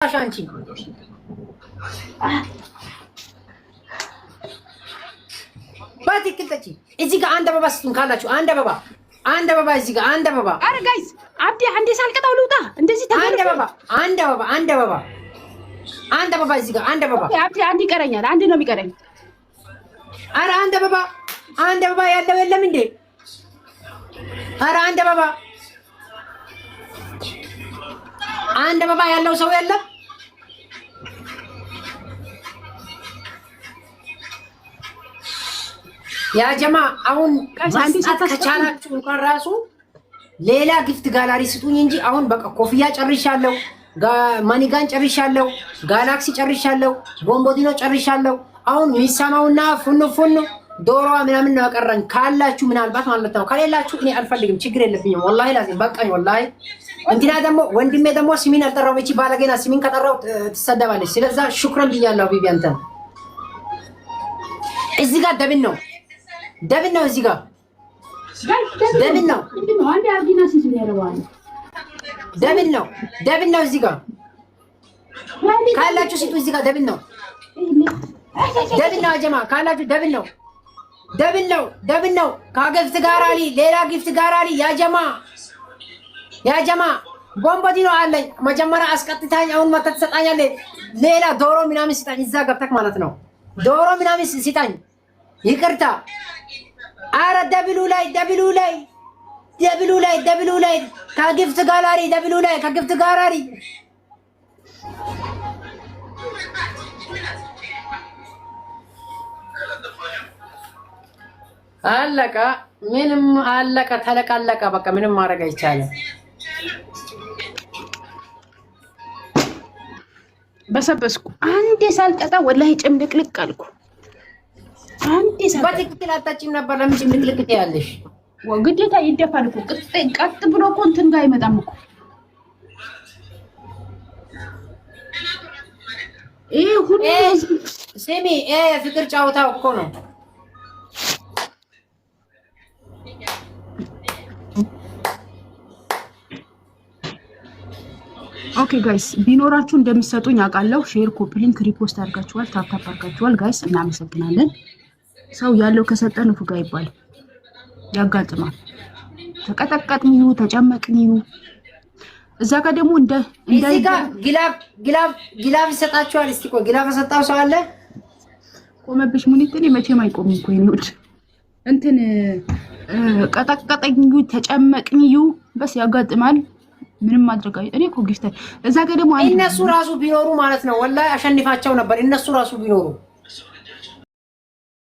አገባሽ አንቺ? በትክክል ጠጪ። እዚህ ጋር አንድ አበባ ስጡን ካላችሁ አንድ አበባ እዚህ ጋር አንድ አበባ። አረ ጋይስ አብዲ አንዴ ሳልቀጣው ልውጣ። እንደዚህ አንድ አበባ እዚህ ጋር አንድ አበባ። አብዲ አንድ ይቀረኛል። አንድ ነው የሚቀረኝ። አረ አንድ አበባ ያለው የለም እንዴ? አረ አንድ አበባ ያለው ሰው የለም? ያ ጀማ አሁን መስጠት ከቻላችሁ እንኳን ራሱ ሌላ ጊፍት ጋላሪ ስጡኝ እንጂ አሁን በቃ ኮፍያ ጨርሻለሁ፣ ማኒጋን ጨርሻለሁ፣ ጋላክሲ ጨርሻለሁ፣ ቦምቦዲኖ ጨርሻለሁ። አሁን የሚሰማውና ፉኑ ዶሮዋ ምናምን ነው ያቀረኝ። ካላችሁ ምናልባት ማለት ነው፣ ከሌላችሁ እኔ አልፈልግም፣ ችግር የለብኝም። ወላሂ ላዚም በቃኝ። ወላሂ እንትና ደግሞ ወንድሜ ደግሞ ስሚን አልጠራው። እቺ ባለገና ስሚን ከጠራው ትሰደባለች። ስለዛ ሹክራን ብያለሁ። ቢቢ አንተ እዚህ ጋር ደብን ነው እዚህ ጋር ደብን ነው አንዴ አርጊና ሲዙ ያረዋል። ደብን ነው እዚህ ጋር ካላችሁ ሲጡ እዚህ ጋር ደብን ነው ጀማ ካላችሁ ደብን ነው ከጊፍት ጋር አሊ ሌላ ጊፍት ጋር አሊ ያ ጀማ ቦምቦዲኖ አለኝ። መጀመሪያ አስቀጥታኝ አሁን መተት ትሰጣኛለህ። ሌላ ዶሮ ምናምን ሲጣኝ እዛ ገብተክ ማለት ነው። ዶሮ ምናምን ሲጣኝ ይቅርታ። አረ ደብሉ ላይ ከጊፍት ጋላሪ ከጊፍት ጋላሪ አለቀ። ምንም አለቀ፣ ተለቃለቀ። በቃ ምንም ማድረግ አይቻልም። በሰበስኩ አንዴ ሳልቀጣ ወላሂ ጭምልቅልቅ አልኩ። አንዴ ሳልቀጣ በትክክል አታጭም ነበር። ለምን ጭምልቅልቅ ትያለሽ? ግዴታ ይደፋል እኮ ቀጥ ብሎ እኮ እንትን ጋር አይመጣም እኮ። ይሄ ሁሉ ስሚ፣ ፍቅር ጫውታው እኮ ነው። ኦኬ ጋይስ ቢኖራችሁ እንደምትሰጡኝ አውቃለሁ። ሼር፣ ኮፒ ሊንክ፣ ሪፖስት አድርጋችኋል፣ ታፕ አድርጋችኋል። ጋይስ እናመሰግናለን። ሰው ያለው ከሰጠን ፉጋ ይባል ያጋጥማል። ተቀጠቀጥን ተጨመቅን እዛ ጋር ደግሞ እዚህ ጋር ግላብ ይሰጣችኋል። እስቲ ቆይ ግላብ ሰጣው ሰው አለ? ቆመብሽ ሙኒት። እኔ መቼም አይቆምም እኮ ይኖድ እንትን ቀጠቀጠኝ ተጨመቅን በስ ያጋጥማል። ምንም ማድረግ እኔ እኮ ጊፍት እዛ ጋር ደግሞ እነሱ ራሱ ቢኖሩ ማለት ነው ወላሂ አሸንፋቸው ነበር። እነሱ ራሱ ቢኖሩ